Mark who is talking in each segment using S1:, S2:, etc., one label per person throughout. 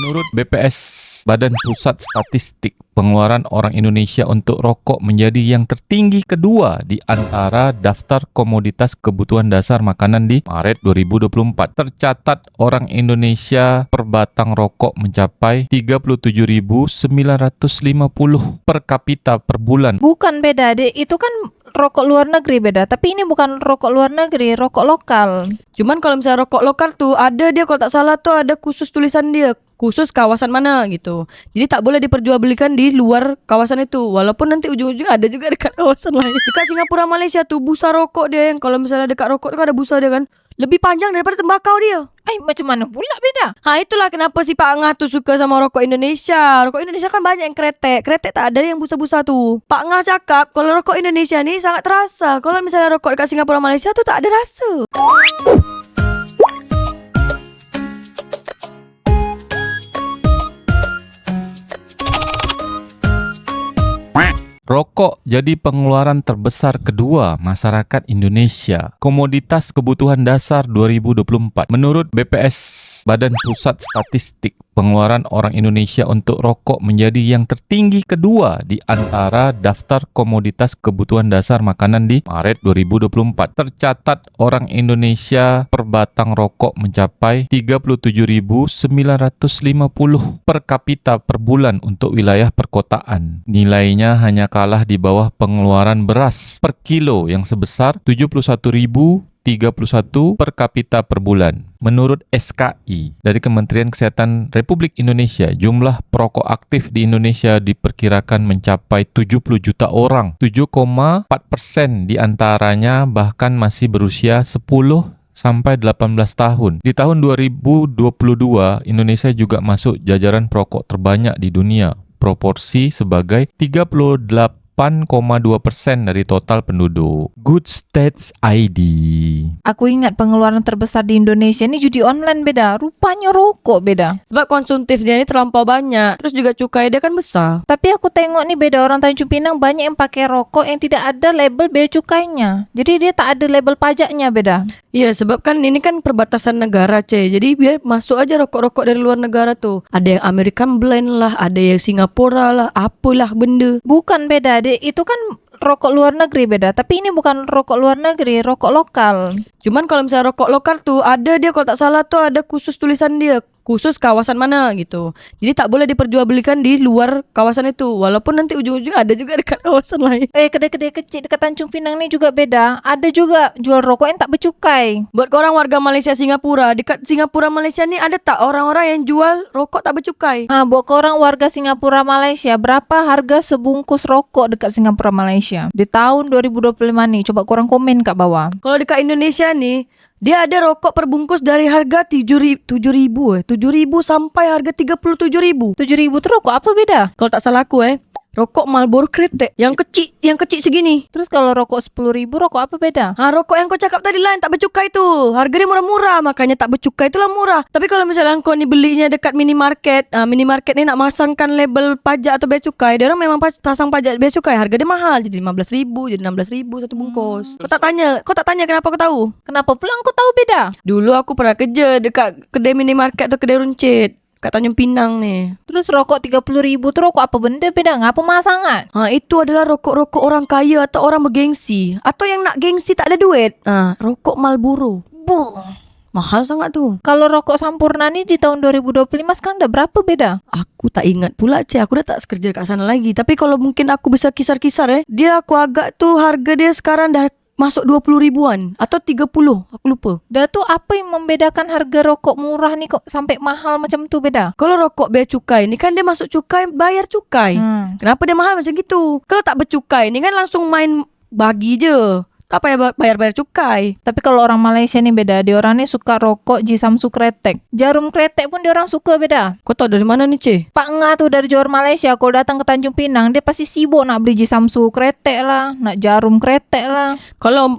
S1: Menurut BPS, Badan Pusat Statistik, pengeluaran orang Indonesia untuk rokok menjadi yang tertinggi kedua di antara daftar komoditas kebutuhan dasar makanan di Maret 2024. Tercatat orang Indonesia per batang rokok mencapai 37.950 per kapita per bulan.
S2: Bukan beda, Dek. Itu kan rokok luar negeri beda. Tapi ini bukan rokok luar negeri, rokok lokal.
S3: Cuman kalau misalnya rokok lokal tuh ada dia kalau tak salah tuh ada khusus tulisan dia, khusus kawasan mana gitu. Jadi tak boleh diperjualbelikan di luar kawasan itu. Walaupun nanti ujung-ujung ada juga dekat kawasan lain. Dekat Singapura, Malaysia tuh busa rokok dia yang kalau misalnya dekat rokok tuh kan ada busa dia kan. Lebih panjang daripada tembakau dia.
S2: Macam mana pula beda?
S3: Itulah kenapa si Pak Ngah tuh suka sama rokok Indonesia. Rokok Indonesia kan banyak yang kretek. Kretek tak ada yang busa-busa tuh. Pak Ngah cakap kalau rokok Indonesia nih sangat terasa. Kalau misalnya rokok dekat Singapura, Malaysia tuh tak ada rasa.
S1: Rokok jadi pengeluaran terbesar kedua masyarakat Indonesia. Komoditas kebutuhan dasar 2024. Menurut BPS, Badan Pusat Statistik, pengeluaran orang Indonesia untuk rokok menjadi yang tertinggi kedua di antara daftar komoditas kebutuhan dasar makanan di Maret 2024. Tercatat orang Indonesia per batang rokok mencapai 37.950 per kapita per bulan untuk wilayah perkotaan. Nilainya hanya kalah di bawah pengeluaran beras per kilo yang sebesar 71.031 per kapita per bulan. Menurut SKI dari Kementerian Kesehatan Republik Indonesia, jumlah perokok aktif di Indonesia diperkirakan mencapai 70 juta orang. 7,4% diantaranya bahkan masih berusia 10 sampai 18 tahun. Di tahun 2022, Indonesia juga masuk jajaran perokok terbanyak di dunia. Proporsi sebagai 38,2% dari total penduduk. Good Stats ID.
S2: Aku ingat pengeluaran terbesar di Indonesia ini judi online beda. Rupanya rokok beda.
S3: Sebab konsumtif dia ini terlampau banyak. Terus juga cukai dia kan besar.
S2: Tapi aku tengok nih beda, orang Tanjung Pinang banyak yang pakai rokok yang tidak ada label bea cukainya. Jadi dia tak ada label pajaknya beda.
S3: Iya, sebab kan ini kan perbatasan negara, Jadi biar masuk aja rokok-rokok dari luar negara tuh. Ada yang American Blend lah, ada yang Singapura lah, apalah benda.
S2: Bukan beda, Dek. Itu kan rokok luar negeri beda. Tapi ini bukan rokok luar negeri, rokok lokal.
S3: Cuman kalau misalnya rokok lokal tuh ada dia kalau tak salah tuh ada khusus tulisan dia, khusus kawasan mana gitu. Jadi tak boleh diperjualbelikan di luar kawasan itu. Walaupun nanti ujung-ujung ada juga dekat kawasan lain.
S2: Kedai-kedai kecil dekat Tanjung Pinang ni juga beda. Ada juga jual rokok yang tak bercukai.
S3: Buat korang warga Malaysia Singapura, dekat Singapura Malaysia ni ada tak orang-orang yang jual rokok tak bercukai?
S2: Buat korang warga Singapura Malaysia, berapa harga sebungkus rokok dekat Singapura Malaysia di tahun 2025 ni? Coba korang komen kat bawah.
S3: Kalau dekat Indonesia nih, dia ada rokok perbungkus dari harga 7.000 sampai harga 37.000.
S2: 7.000 tu rokok apa beda?
S3: Kalau tak salah aku rokok Marlboro kretek yang kecil segini.
S2: Terus kalau rokok 10.000 rokok apa beda?
S3: Rokok yang kau cakap tadi lah yang tak bercukai tu. Harga dia murah-murah, makanya tak bercukai itulah murah. Tapi kalau misalnya kau ni belinya dekat minimarket, minimarket ni nak masangkan label pajak atau bea cukai, dia orang memang pasang pajak bea cukai, harga dia mahal, jadi 15.000, jadi 16.000 satu bungkus. Kau tak tanya kenapa kau tahu?
S2: Kenapa pula kau tahu beda?
S3: Dulu aku pernah kerja dekat kedai minimarket atau kedai runcit kat Tanjung Pinang ni.
S2: Terus rokok 30.000 tu rokok apa benda beda? Ngapa mahal sangat?
S3: Itu adalah rokok-rokok orang kaya atau orang bergengsi. Atau yang nak gengsi tak ada duit. Rokok Marlboro. Mahal sangat tu.
S2: Kalau rokok Sampurna ni di tahun 2025 sekarang dah berapa beda?
S3: Aku tak ingat pula, Aku dah tak kerja kat sana lagi. Tapi kalau mungkin aku bisa kisar-kisar dia aku agak tu harga dia sekarang dah masuk 20 ribuan atau 30, aku lupa.
S2: Dah tu apa yang membedakan harga rokok murah ni kok sampai mahal macam tu beda?
S3: Kalau rokok bea cukai ni kan dia masuk cukai, bayar cukai. Kenapa dia mahal macam gitu? Kalau tak bercukai ni kan langsung main bagi je. Tak payah bayar cukai.
S2: Tapi kalau orang Malaysia ni beda. Dia orang ni suka rokok Jisamsu kretek. Jarum kretek pun dia orang suka beda.
S3: Kau tahu dari mana ni,
S2: Pak Ngah tu dari Johor Malaysia. Kalau datang ke Tanjung Pinang, dia pasti sibuk nak beli Jisamsu kretek lah, nak jarum kretek lah.
S3: Kalau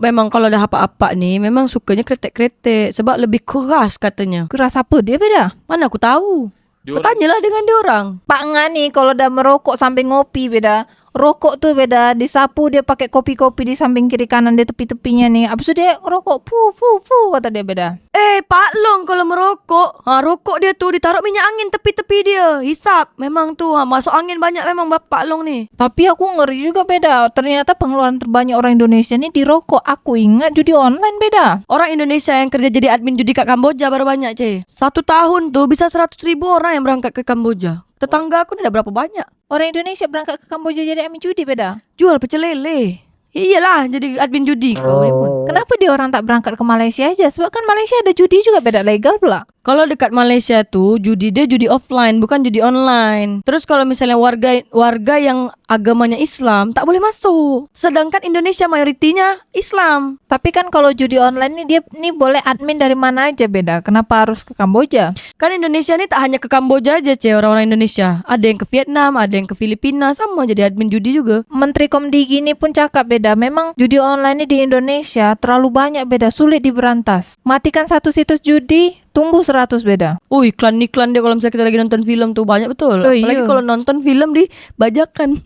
S3: dah apa-apa ni, memang sukanya kretek-kretek. Sebab lebih keras katanya.
S2: Keras apa dia beda?
S3: Mana aku tahu. Kau tanyalah dengan dia orang.
S2: Pak Ngah ni kalau dah merokok sampai ngopi beda. Rokok tuh beda, disapu dia pakai kopi-kopi di samping kiri kanan di tepi-tepinya nih. Abis itu dia rokok, fu, kata dia beda.
S3: Pak Long kalau merokok, rokok dia tuh ditaruh minyak angin tepi-tepi dia. Hisap, memang tuh masuk angin banyak memang Pak Long nih.
S2: Tapi aku ngeri juga beda. Ternyata pengeluaran terbanyak orang Indonesia nih di rokok. Aku ingat judi online beda.
S3: Orang Indonesia yang kerja jadi admin judi kat Kamboja baru banyak, Ce. 1 tahun tuh bisa 100.000 orang yang berangkat ke Kamboja. Tetangga aku nih ada berapa banyak.
S2: Orang Indonesia berangkat ke Kamboja jadi admin judi beda.
S3: Jual pecel lele. Iyalah jadi admin judi kau ni pun.
S2: Kenapa dia orang tak berangkat ke Malaysia aja? Sebab kan Malaysia ada judi juga beda, legal pula.
S3: Kalau dekat Malaysia tuh judi dia judi offline bukan judi online. Terus kalau misalnya warga yang agamanya Islam tak boleh masuk. Sedangkan Indonesia mayoritinya Islam.
S2: Tapi kan kalau judi online nih dia nih boleh admin dari mana aja beda. Kenapa harus ke Kamboja?
S3: Kan Indonesia nih tak hanya ke Kamboja aja, Ce, orang-orang Indonesia. Ada yang ke Vietnam, ada yang ke Filipina, sama jadi admin judi juga.
S2: Menteri Komdigi ini pun cakap beda. Memang judi online ini di Indonesia terlalu banyak beda, sulit diberantas. Matikan satu situs judi, tumbuh 100 beda.
S3: Iklan-iklan dia kalau misalnya kita lagi nonton film tuh banyak betul.
S2: Oh,
S3: Apalagi
S2: iya.
S3: kalau nonton film di bajakan.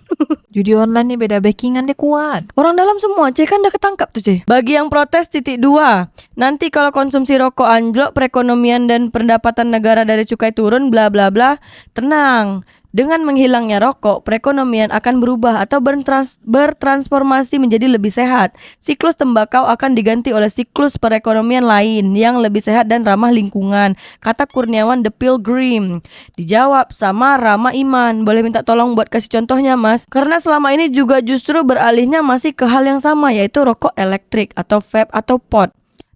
S2: Judi online nih beda, backingan dia kuat.
S3: Orang dalam semua, Ce, kan dah ketangkap tuh, Ce. Bagi yang protes titik 2, nanti kalau konsumsi rokok anjlok, perekonomian dan pendapatan negara dari cukai turun, bla bla bla. Tenang. Dengan menghilangnya rokok, perekonomian akan berubah atau bertransformasi menjadi lebih sehat. Siklus tembakau akan diganti oleh siklus perekonomian lain yang lebih sehat dan ramah lingkungan, kata Kurniawan The Pilgrim. Dijawab sama Rama Iman. Boleh minta tolong buat kasih contohnya, Mas? Karena selama ini juga justru beralihnya masih ke hal yang sama, yaitu rokok elektrik atau vape atau pod.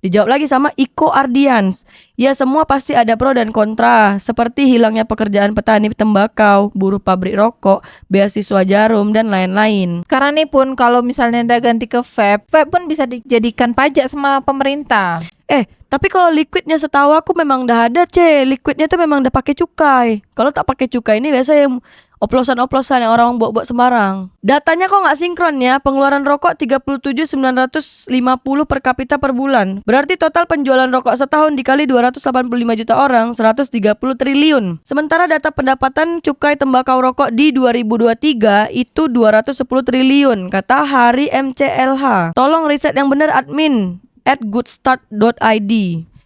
S3: Dijawab lagi sama Iko Ardians. Ya, semua pasti ada pro dan kontra, seperti hilangnya pekerjaan petani tembakau, buruh pabrik rokok, beasiswa jarum, dan lain-lain.
S2: Sekarang nih pun kalau misalnya udah ganti ke vape pun bisa dijadikan pajak sama pemerintah.
S3: Tapi kalau liquidnya setahu aku memang dah ada, Ce. Liquidnya tuh memang dah pakai cukai. Kalau tak pakai cukai ini biasa yang oplosan-oplosan yang orang buat-buat sembarang. Datanya kok nggak sinkron ya. Pengeluaran rokok 37.950 per kapita per bulan. Berarti total penjualan rokok setahun dikali 285 juta orang, 130 triliun. Sementara data pendapatan cukai tembakau rokok di 2023 itu 210 triliun, kata Hari MCLH. Tolong riset yang benar admin @goodstart.id.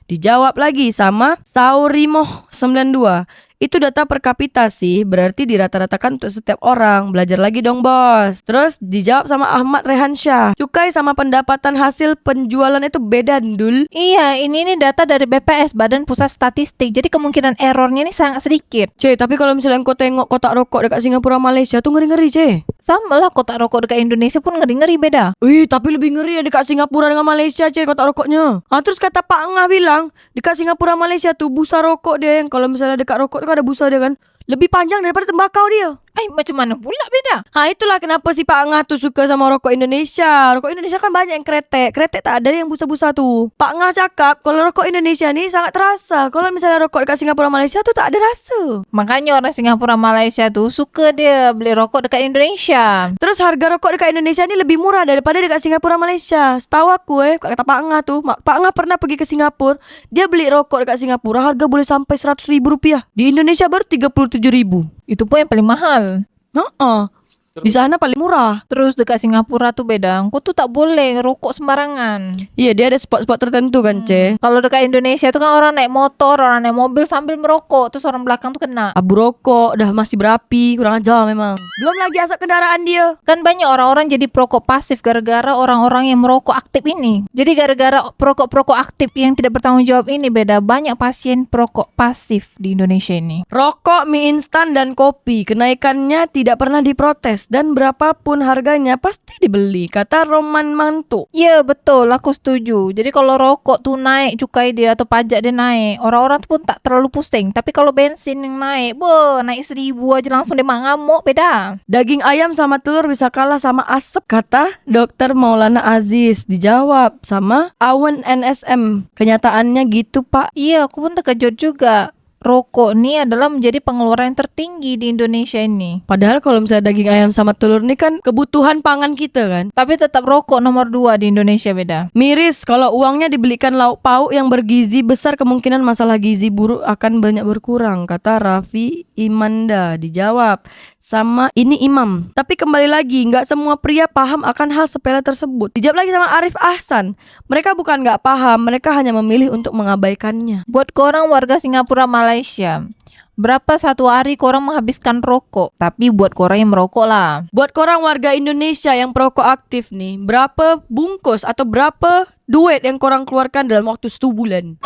S3: Dijawab lagi sama Saurimoh92. Itu data per kapita sih, berarti dirata-ratakan untuk setiap orang. Belajar lagi dong, bos. Terus dijawab sama Ahmad Rehansyah. Cukai sama pendapatan hasil penjualan itu beda, Dul.
S2: Iya, ini data dari BPS, Badan Pusat Statistik. Jadi kemungkinan errornya ini sangat sedikit.
S3: Ce, tapi kalau misalnya kau tengok kotak rokok dekat Singapura, Malaysia tuh ngeri-ngeri, Ce.
S2: Sama lah kotak rokok dekat Indonesia pun ngeri-ngeri beda.
S3: Tapi lebih ngeri ya dekat Singapura dengan Malaysia, Ce, kotak rokoknya. Terus kata Pak Ngah bilang, dekat Singapura, Malaysia tuh busa rokok dia yang kalau misalnya dekat rokok kan ada busa dia kan, lebih panjang daripada tembakau dia.
S2: Macam mana pula beda?
S3: Itulah kenapa si Pak Ngah tuh suka sama rokok Indonesia. Rokok Indonesia kan banyak yang kretek. Kretek tak ada yang busa-busa tuh. Pak Ngah cakap kalau rokok Indonesia nih sangat terasa. Kalau misalnya rokok dekat Singapura, Malaysia tuh tak ada rasa.
S2: Makanya orang Singapura Malaysia tuh suka dia beli rokok dekat Indonesia.
S3: Terus harga rokok dekat Indonesia ni lebih murah daripada dekat Singapura, Malaysia. Setahu aku kata Pak Ngah tuh, Pak Ngah pernah pergi ke Singapura. Dia beli rokok dekat Singapura harga boleh sampai Rp100.000. Di Indonesia baru Rp37.000.
S2: Itu pun yang paling mahal.
S3: Di sana paling murah.
S2: Terus dekat Singapura tuh beda. Engkau tuh tak boleh rokok sembarangan.
S3: Iya, dia ada spot-spot tertentu kan, Ce.
S2: Kalau dekat Indonesia tuh kan orang naik motor, orang naik mobil sambil merokok. Terus orang belakang tuh kena.
S3: Abu rokok dah masih berapi, kurang ajar memang. Belum lagi asap kendaraan dia.
S2: Kan banyak orang-orang jadi perokok pasif gara-gara orang-orang yang merokok aktif ini. Jadi gara-gara perokok-perokok aktif yang tidak bertanggung jawab ini beda. Banyak pasien perokok pasif di Indonesia ini.
S3: Rokok, mie instan dan kopi kenaikannya tidak pernah diprotes dan berapapun harganya pasti dibeli, kata Roman Mantu.
S2: Ya betul, aku setuju. Jadi kalau rokok tuh naik cukai dia atau pajak dia naik, orang-orang tuh pun tak terlalu pusing. Tapi kalau bensin yang naik, naik 1.000 aja langsung dia ngamuk, beda.
S3: Daging ayam sama telur bisa kalah sama asap, kata Dr. Maulana Aziz. Dijawab sama Awan NSM. Kenyataannya gitu, Pak.
S2: Iya, aku pun terkejut juga. Rokok nih adalah menjadi pengeluaran yang tertinggi di Indonesia ini.
S3: Padahal kalau misalnya daging ayam sama telur ini kan kebutuhan pangan kita kan.
S2: Tapi tetap rokok nomor 2 di Indonesia beda.
S3: Miris, kalau uangnya dibelikan lauk pauk yang bergizi, besar kemungkinan masalah gizi buruk akan banyak berkurang, kata Raffi Imanda. Dijawab sama ini imam. Tapi kembali lagi, nggak semua pria paham akan hal sepele tersebut. Dijawab lagi sama Arif Ahsan, mereka bukan nggak paham, mereka hanya memilih untuk mengabaikannya.
S2: Buat korang warga Singapura Malaysia, berapa satu hari korang menghabiskan rokok? Tapi buat korang yang merokok lah.
S3: Buat korang warga Indonesia yang perokok aktif nih, berapa bungkus atau berapa duit yang korang keluarkan dalam waktu 1 bulan?